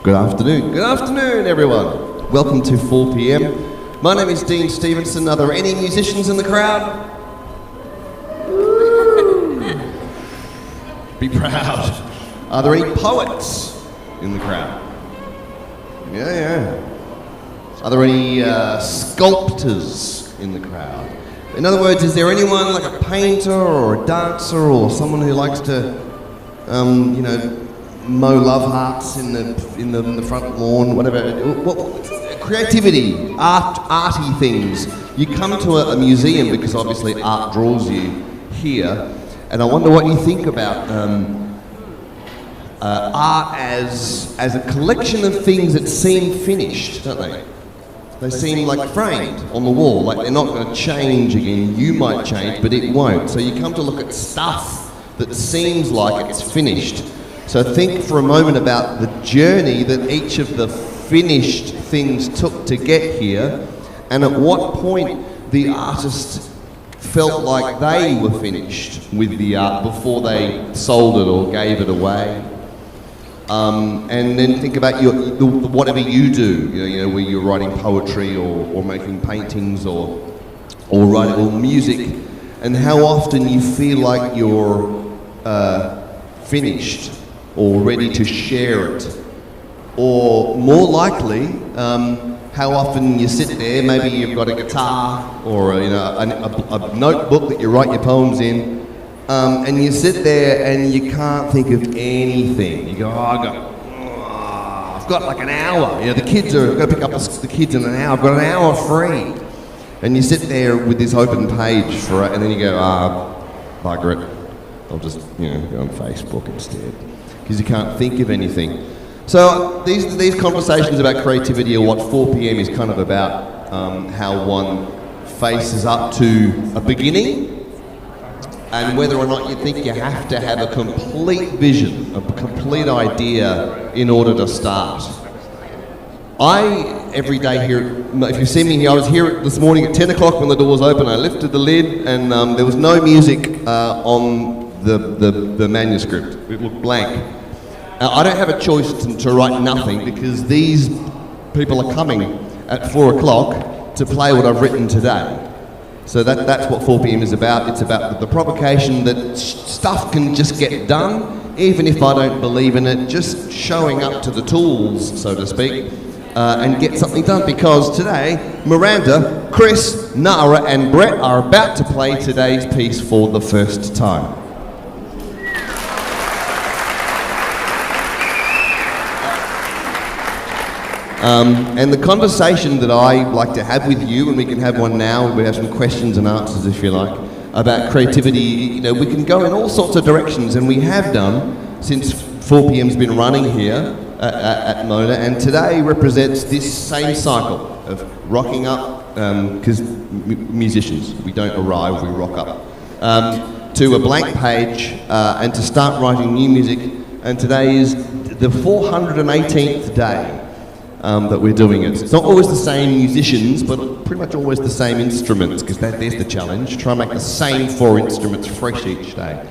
Good afternoon, everyone. Welcome to 4 p.m. My name is Dean Stevenson. Are there any musicians in the crowd? Be proud. Are there any poets in the crowd? Yeah. Are there any sculptors in the crowd? In other words, is there anyone like a painter or a dancer or someone who likes to, mow love hearts in the front lawn, whatever? Creativity, arty things. You come to a museum because obviously art draws you here, and I wonder what you think about art as a collection of things that seem finished, don't they? They seem like framed on the wall, like they're not going to change again. You might change, but it won't. So you come to look at stuff that seems like it's finished. So think for a moment about the journey that each of the finished things took to get here, and at what point the artist felt like they were finished with the art before they sold it or gave it away. And then think about whatever you do, where you're writing poetry or making paintings or writing or music, and how often you feel like you're finished or ready to share it, or more likely, how often you sit there. Maybe you've got a guitar or a notebook that you write your poems in. And you sit there and you can't think of anything. You go, I've got like an hour. I've got to pick up the kids in an hour. I've got an hour free. And you sit there with this open page for it, and then you go, bugger it. I'll just go on Facebook instead, because you can't think of anything. So these conversations about creativity are what 4 p.m. is kind of about. How one faces up to a beginning, and whether or not you think you have to have a complete vision, a complete idea in order to start. Every day here, if you see me here, I was here this morning at 10 o'clock when the doors opened. I lifted the lid and there was no music on the manuscript. It looked blank. I don't have a choice to write nothing, because these people are coming at 4 o'clock to play what I've written today. So that's what 4 p.m. is about. It's about the provocation that stuff can just get done, even if I don't believe in it, just showing up to the tools, so to speak, and get something done. Because today, Miranda, Chris, Nara and Brett are about to play today's piece for the first time. And the conversation that I like to have with you, and we can have one now, we have some questions and answers if you like, about creativity, you know, we can go in all sorts of directions, and we have done since 4pm's been running here at Mona, and today represents this same cycle of rocking up, because musicians, we don't arrive, we rock up, to a blank page and to start writing new music. And today is the 418th day that we're doing it. It's not always the same musicians, but pretty much always the same instruments, because there's the challenge. Try and make the same 4 instruments fresh each day.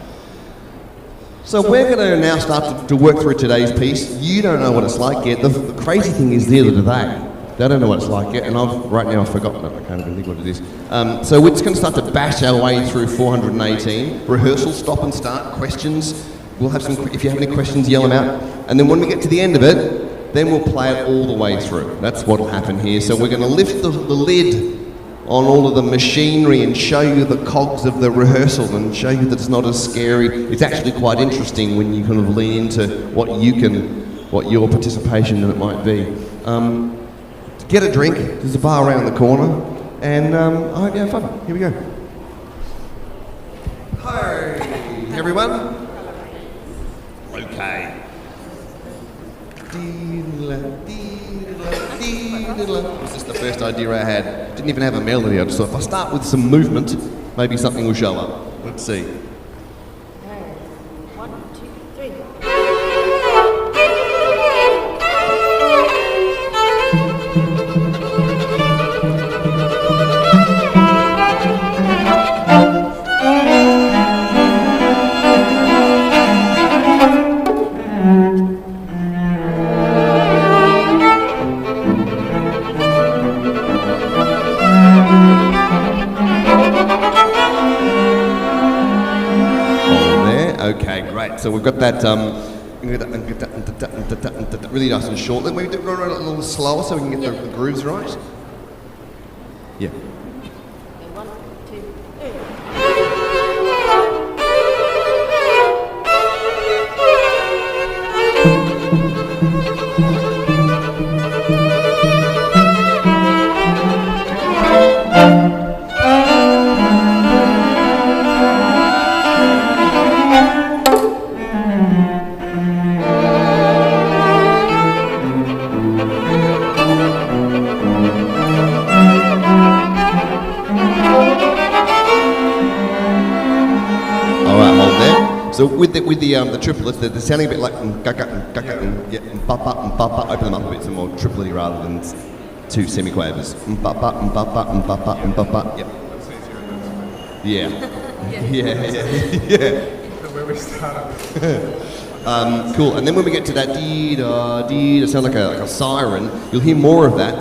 So we're going to now start to work through today's piece. You don't know what it's like yet. The crazy thing is they're today. They don't know what it's like yet, and right now I've forgotten it. I can't even think what it is. So we're just going to start to bash our way through 418. Rehearsal, stop and start, questions. We'll have some, if you have any questions, yell them out. And then when we get to the end of it, then we'll play it all the way through. That's what will happen here. So we're going to lift the lid on all of the machinery and show you the cogs of the rehearsal and show you that it's not as scary. It's actually quite interesting when you kind of lean into what your participation in it might be. Get a drink. There's a bar around the corner, and I hope you have fun. Here we go. Hi, everyone. Okay. This is the first idea I had. Didn't even have a melody. I just thought if I start with some movement, maybe something will show up. Let's see. 1, 2, 3. So we've got that really nice and short. Then we do go a little slower so we can get the grooves right. Yeah. 1, 2, So with the triplets, they're sounding a bit like papa. Open them up a bit, some more triplety rather than 2 semiquavers. Yeah. Yeah. Where we start. Cool. And then when we get to that dee da, it sounds like a siren. You'll hear more of that.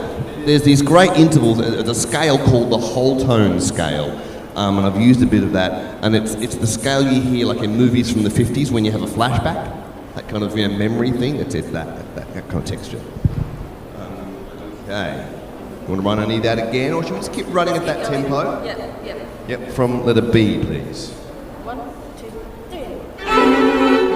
There's these great intervals. There's a scale called the whole tone scale. And I've used a bit of that, and it's the scale you hear like in movies from the 50s when you have a flashback, that kind of memory thing. That's it, that kind of texture. Okay, you want to run any of that again, or should we just keep running at that tempo? Yep. From letter B, please. 1, 2, 3.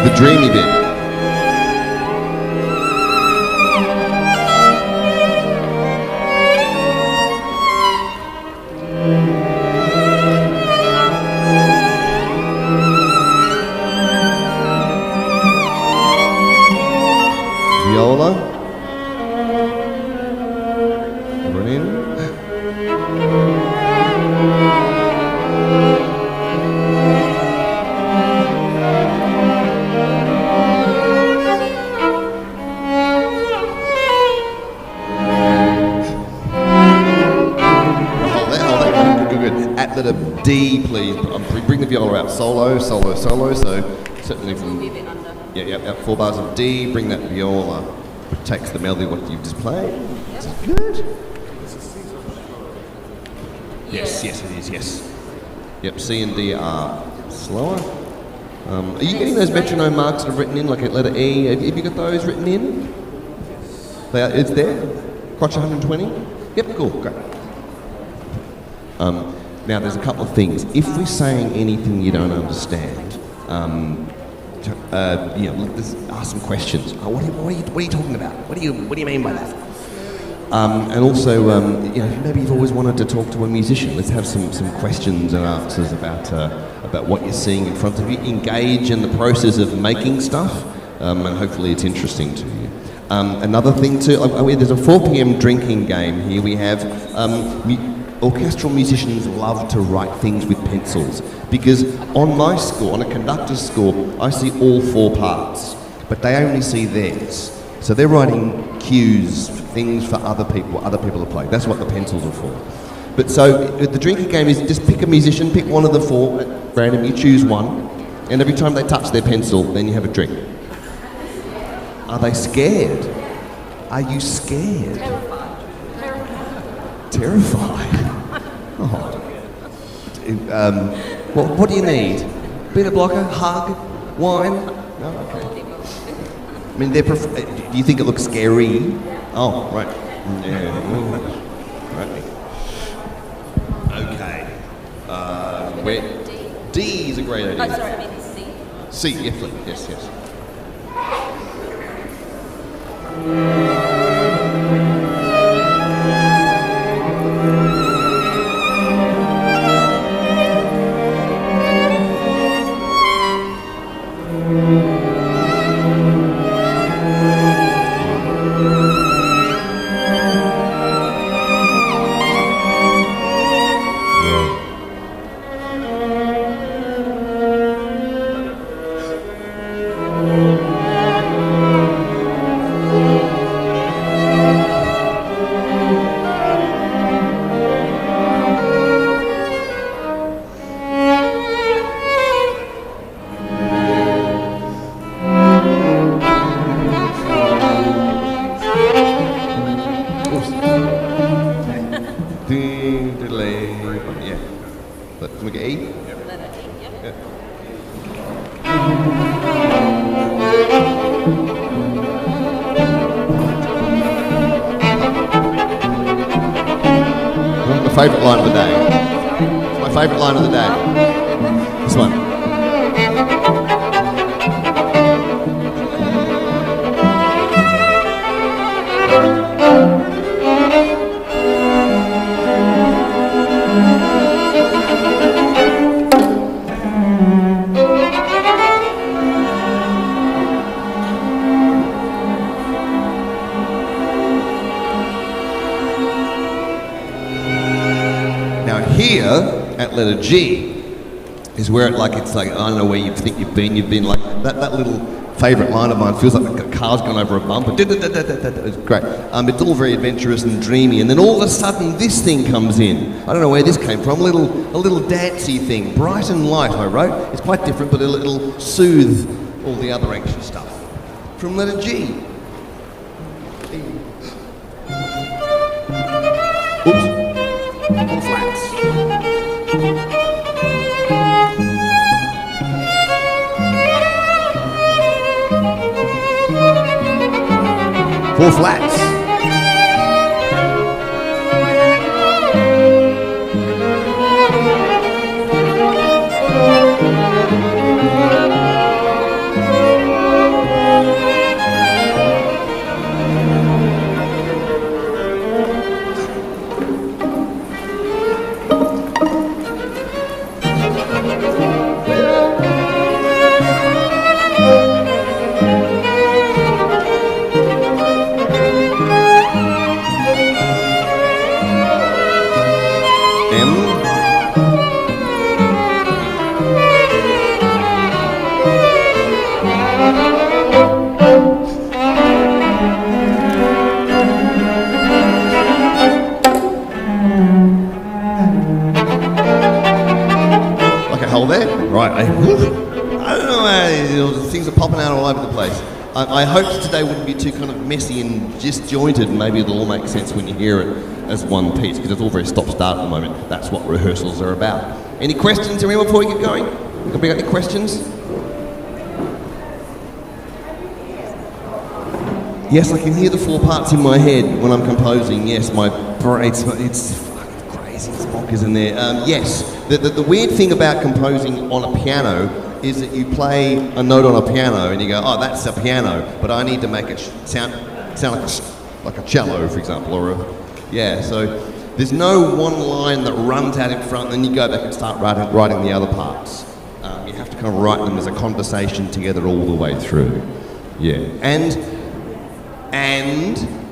The dreamy bit. Viola. Run in. At letter D, please. Bring the viola out. Solo. So certainly from Move it under. Yeah. 4 bars of D. Bring that viola. It takes the melody what you've just played. Is it good? Yes, it is. Yes. Yep, C and D are slower. Are you getting those metronome marks that are written in, like at letter E? Have you got those written in? It's there? Crotch 120? Yep, cool, great. Now, there's a couple of things. If we're saying anything you don't understand, let's ask some questions. What are you talking about? What do you mean by that? And also, maybe you've always wanted to talk to a musician. Let's have some questions and answers about what you're seeing in front of you. Engage in the process of making stuff, and hopefully it's interesting to you. Another thing too, there's a 4 p.m. drinking game here. We have orchestral musicians love to write things with pencils, because on my score, on a conductor's score, I see all 4 parts, but they only see theirs. So they're writing cues, things for other people to play. That's what the pencils are for. But so the drinking game is just pick a musician, pick one of the 4 at random, you choose one, and every time they touch their pencil, then you have a drink. Are they scared? Are you scared? Terrified? Oh. What do you need? Beta blocker? Hug? Wine? No? Okay. I mean, do you think it looks scary? Oh, right. Yeah. Right. Okay. Where? D is a great idea. Oh, sorry, I mean C. C, yes, please. Yes. Yeah. But can we get E? Letter E, yep. My favourite line of the day. It's my favourite line of the day. This one. Here at letter G is where it's like, I don't know where you think you've been like that little favourite line of mine feels like a car's gone over a bump. It's great. It's all very adventurous and dreamy, and then all of a sudden this thing comes in. I don't know where this came from. A little dancey thing, bright and light. I wrote. It's quite different, but it'll soothe all the other anxious stuff. From letter G. Oops. All flats. 4 flats. Right, I don't know, things are popping out all over the place. I hope today wouldn't be too kind of messy and disjointed. Maybe it'll all make sense when you hear it as one piece, because it's all very stop-start at the moment. That's what rehearsals are about. Any questions, everyone, before we get going? You got any questions? Yes, I can hear the 4 parts in my head when I'm composing. Yes, my brain, it's fucking crazy, it's bonkers in there. Yes, the weird thing about composing on a piano is that you play a note on a piano and you go, oh, that's a piano, but I need to make it sound like a cello, for example, so there's no one line that runs out in front and then you go back and start writing the other parts. You have to kind of write them as a conversation together all the way through. Yeah, and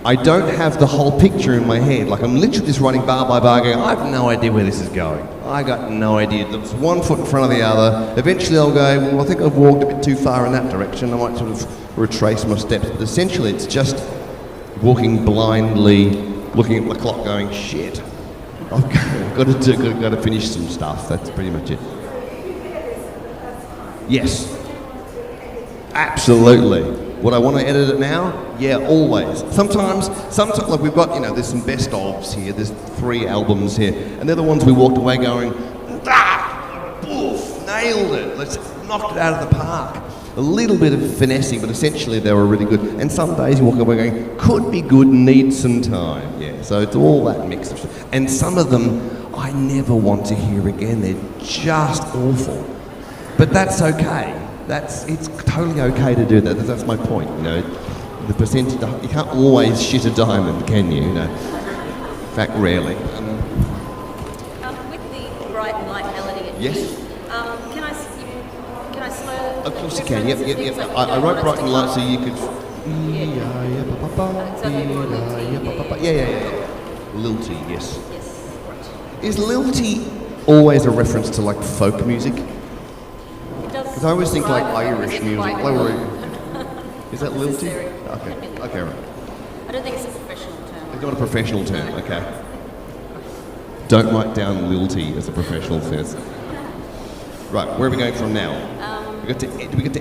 I don't have the whole picture in my head. Like, I'm literally just writing bar by bar going, I have no idea where this is going. I got no idea. There's one foot in front of the other. Eventually I'll go, well, I think I've walked a bit too far in that direction. I might sort of retrace my steps. But essentially it's just walking blindly, looking at the clock going, shit, I've got to finish some stuff. That's pretty much it. Yes. Absolutely. Would I want to edit it now? Yeah, always. Sometimes, like we've got, there's some best ofs here, there's 3 albums here, and they're the ones we walked away going, boof, nailed it, let's knocked it out of the park. A little bit of finessing, but essentially they were really good. And some days you walk away going, could be good, need some time. Yeah, so it's all that mix of stuff. And some of them I never want to hear again, they're just awful. But that's okay. It's totally okay to do that. That's my point, The percentage, you can't always shit a diamond, can you? In fact, rarely. With the bright and light melody at yes. G, can I slow? Of course you can. Yep. I wrote bright and light so you could. Yeah. Lilty, yes. Yes. Is lilty always a reference to like folk music? Because I always think like Irish music. Is that lilty? Okay, right. I don't think it's a professional term. It's not a professional term, okay. Don't write down lilty as a professional term. Right, where are we going from now? We got to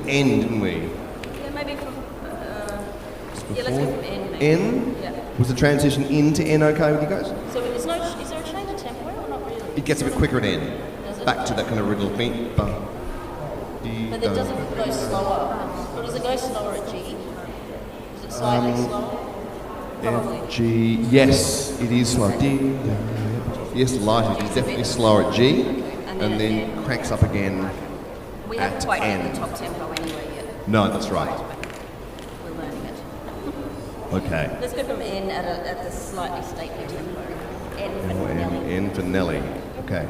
end, didn't we? Yeah, maybe from. Let's go from N. Maybe. N? Yeah. Was the transition into N okay with you guys? So is there a change of tempo or not really? It gets a bit quicker at N. Does it? Back to that kind of riddle beat. But it doesn't go slower. Or does it go slower at G? Is it slightly slower? Probably. F, G, yes, it is slow. D, yes, light, it is definitely slower at G, and then cranks up again. We at haven't quite N. hit the top tempo anyway yet. No, that's right. We're learning it. Okay. Let's go from N at the slightly stately tempo. N for Nelly. N for Nelly. Okay.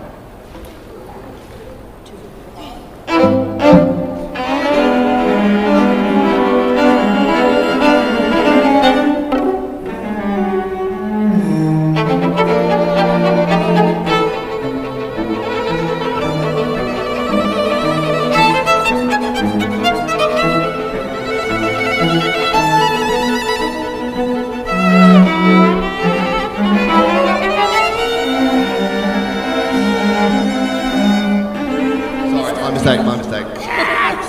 My mistake.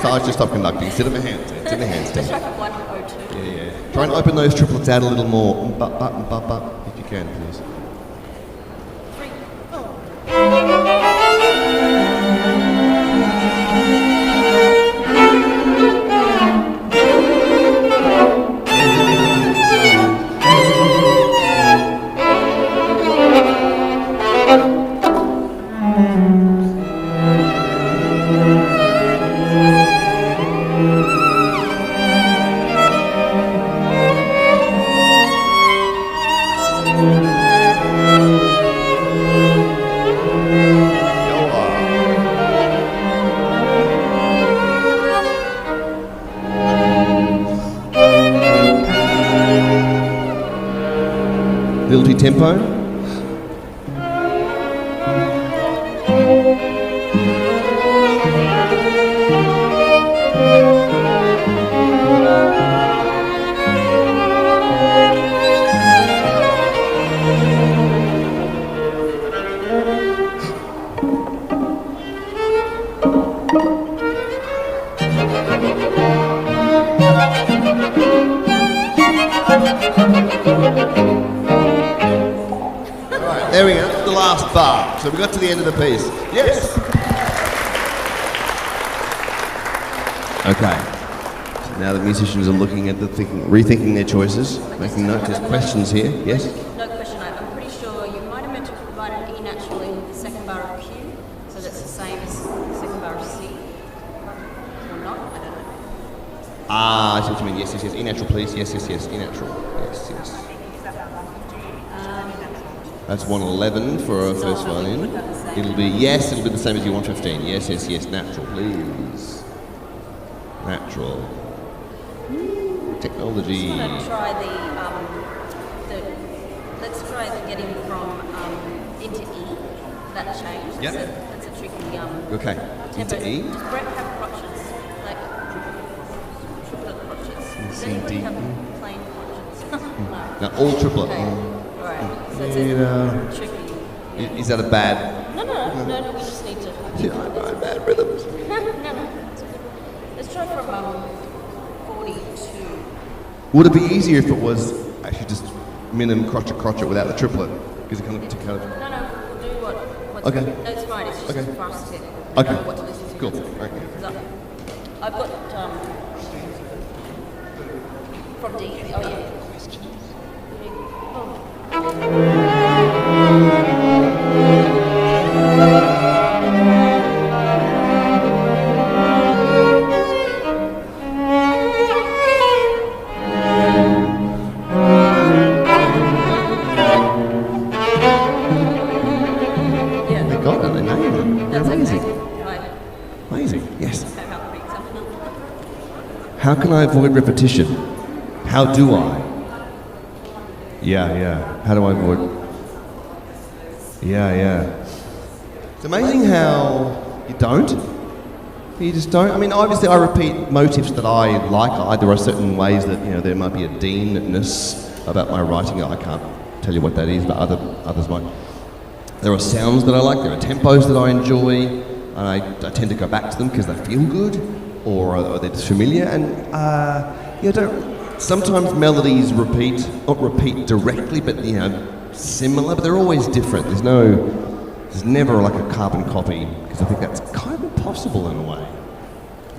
So I just stopped conducting. Sit in the handstand. Let's try from 102. Yeah. Try and open those triplets out a little more. But, if you can, please. 3, 4. Lilty tempo. last bar. So we got to the end of the piece. Yes. Okay. So now the musicians are looking at rethinking their choices, making notes. There's questions here. Yes. No question. I'm pretty sure you might have meant to provide an E natural in the second bar of Q, so that's the same as the second bar of C. Or not? I don't know. Ah, I see what you mean. Yes. E natural, please. Yes. E natural. Yes. That's 111 for our first violin. It'll be the same as your 115. Yes. Natural, please. Natural. Technology. I'm going to try let's try the getting from into E. That change. Yep. That's a tricky Okay. tempo. Into E. Does Brett have crotches? Like triplet crotches? Does anybody have plain crotches? Now all triplet. Okay. Alright. So it's tricky. Is that a bad? No, we just need to. Bad rhythms. No. Let's try from 42. Would it be easier if it was actually just minimum crotchet without the triplet? Because it kind of. No, we'll do what's Okay. No, it's fine. It's just Okay. for us to Okay. know what to listen to. Cool. That's it. Okay. So, I've got from D. Oh yeah. They got it. They nailed it. That's Amazing. okay. Right. Amazing. Yes. Okay, how big something? How can I avoid repetition? How do I? Yeah. How do I avoid? Yeah. It's amazing how you don't. You just don't. I mean, obviously, I repeat motifs that I like. There are certain ways that there might be a deanness about my writing. I can't tell you what that is, but others might. There are sounds that I like. There are tempos that I enjoy, and I tend to go back to them because they feel good, or they're just familiar. And sometimes melodies not repeat directly, but similar. But they're always different. There's never like a carbon copy, because I think that's kind of impossible in a way.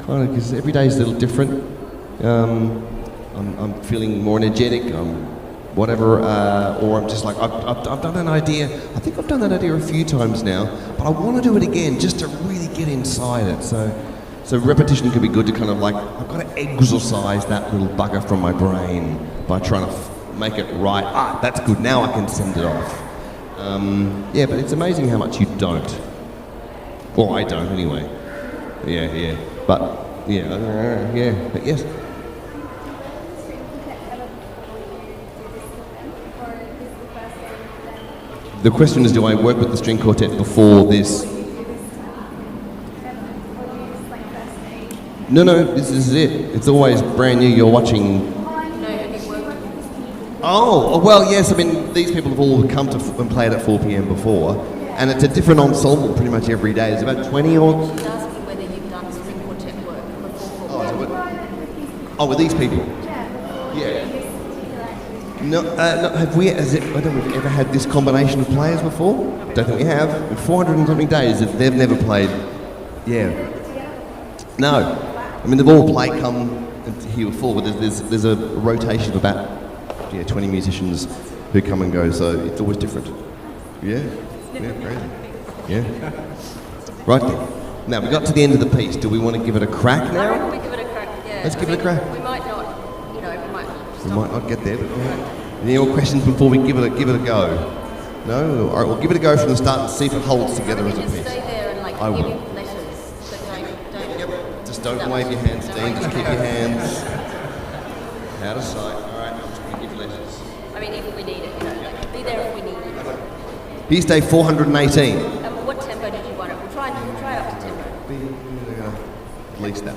Kind of, because every day is a little different. I'm feeling more energetic. Whatever, or I'm just like, I've done an idea. I think I've done that idea a few times now, but I want to do it again just to really get inside it. So repetition could be good to kind of like, I've got to exorcise that little bugger from my brain by trying to make it right. That's good. Now I can send it off. But it's amazing how much you don't. Or I don't anyway. Yeah. But yes. The question is, do I work with the string quartet before this? No, this is it. It's always brand new. You're watching. Oh, well, yes. I mean, these people have all come to and played at 4 p.m. before, and it's a different ensemble pretty much every day. There's about 20 or. She's asking whether you've done string quartet work before 4 p.m. With these people? Yeah. No, have we? I don't think we've ever had this combination of players before. Don't think we have. In 400 and something days, they've never played. Yeah. No. I mean, they've all come here before, but there's a rotation of about 20 musicians who come and go, so it's always different. Yeah. Crazy. Yeah. Right then. Now we got to the end of the piece. Do we want to give it a crack now? I reckon we give it a crack. Yeah. Let's give it a crack. We might not. We might not get there, but any more questions before we give it a go? No? All right, we'll give it a go from the start and see if it holds together as a Just piece. stay there and I give will. him letters. So don't. Just don't wave your hands, Dean. Just keep your hands out of sight. All right, I'm just going to give you letters. I mean, if we need it, be there if we need it. Here's day 418. What tempo did you want it? We'll try up to tempo. At least that.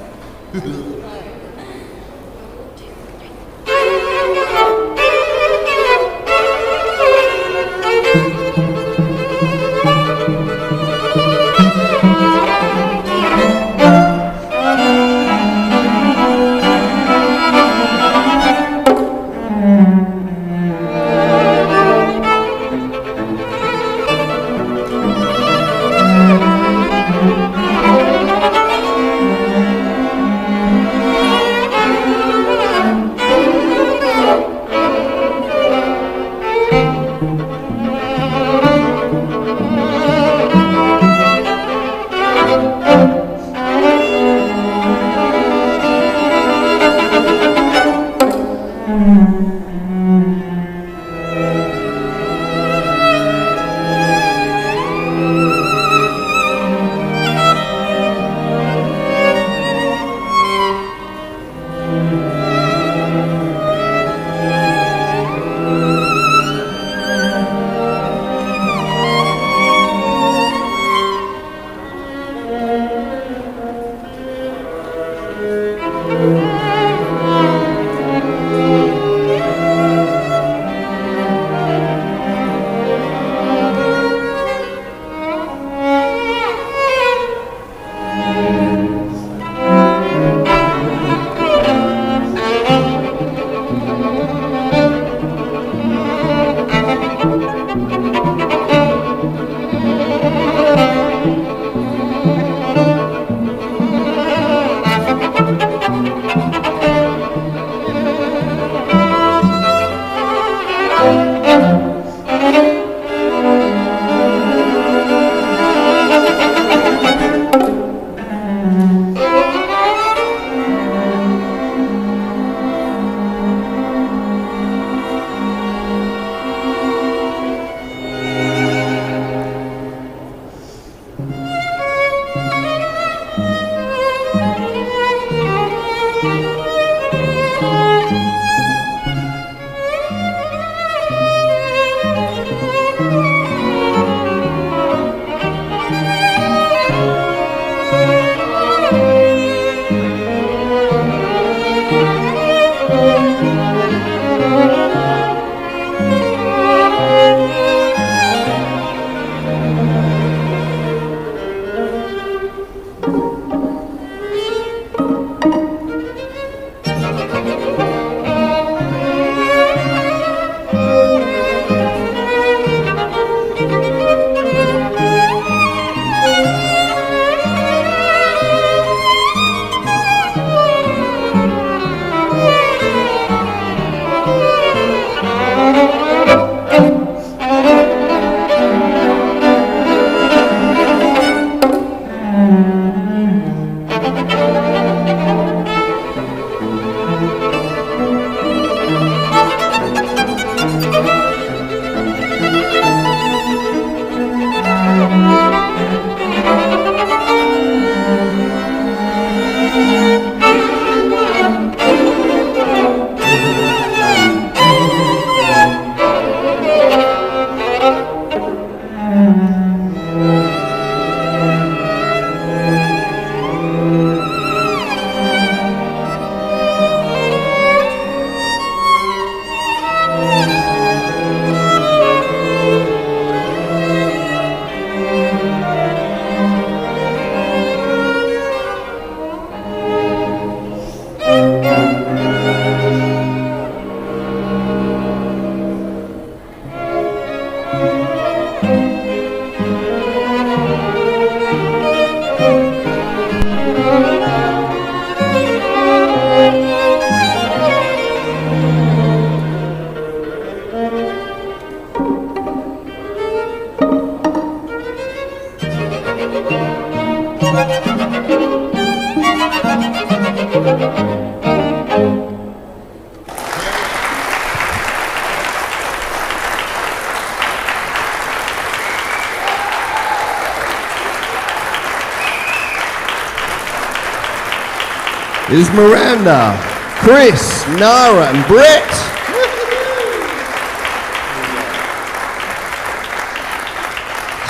Is Miranda, Chris, Nara, and Brett.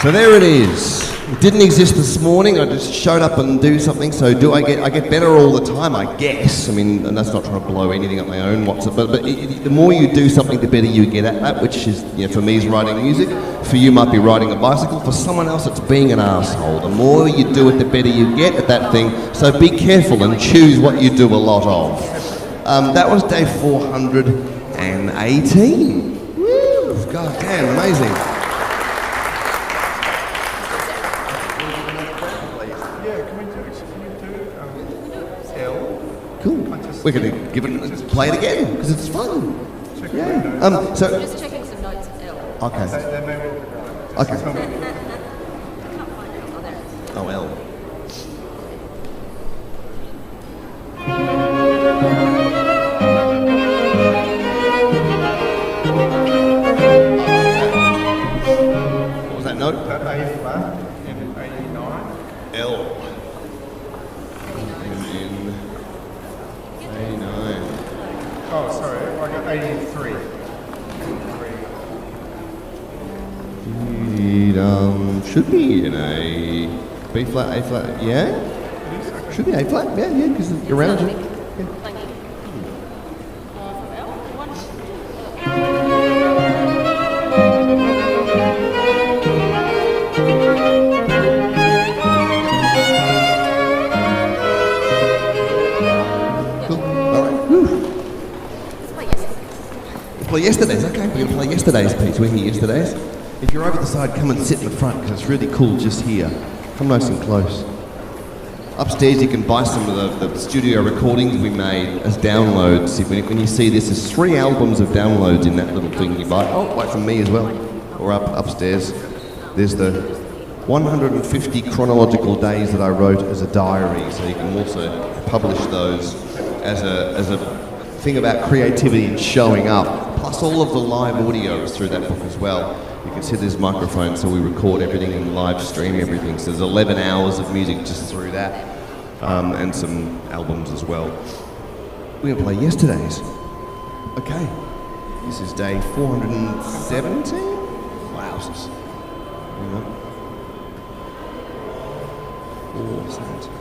So there it is. It didn't exist this morning. I just showed up and do something. So I get better all the time, I guess. I mean, and that's not trying to blow anything up my own whatsoever. But the more you do something, the better you get at that. Which is, for me, is writing music. For you, might be riding a bicycle. For someone else, it's being an asshole. The more you do it, the better you get at that thing. So be careful and choose what you do a lot of. That was day 418. Woo! God damn, amazing. Cool. We're going to play it again because it's fun. Yeah. So Just checking some notes at L. okay. I can't find it. Oh, there it is. Oh, L. What was that note? A flat and 89. L. And 89. Oh, sorry, I got 83. Should be in a B flat, A flat, yeah? Should be A flat, yeah, because it's around it. Thank you. From L. One. Cool, all right. Whew. Let's play yesterday's. Let's play yesterday's, okay. We're going to play yesterday's piece. We're here yesterday's. If you're over the side, come and sit in the front because it's really cool just here. Come nice and close. Upstairs you can buy some of the studio recordings we made as downloads. When you see this, there's 3 albums of downloads in that little thing you buy. Oh, like from me as well. Or upstairs. There's the 150 chronological days that I wrote as a diary, so you can also publish those as a thing about creativity and showing up. Plus all of the live audio is through that book as well. You can see there's microphones, so we record everything and live stream everything. So there's 11 hours of music just through that, and some albums as well. We're going to play yesterday's. Okay. This is day 417? Wowzers. Hang on. 417.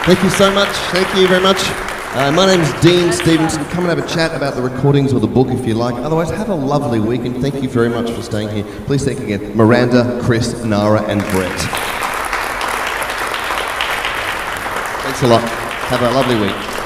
Thank you so much. Thank you very much. My name's Dean Stevenson. Come and have a chat about the recordings or the book if you like. Otherwise, have a lovely week and thank you very much for staying here. Please thank again Miranda, Chris, Nara and Brett. Thanks a lot. Have a lovely week.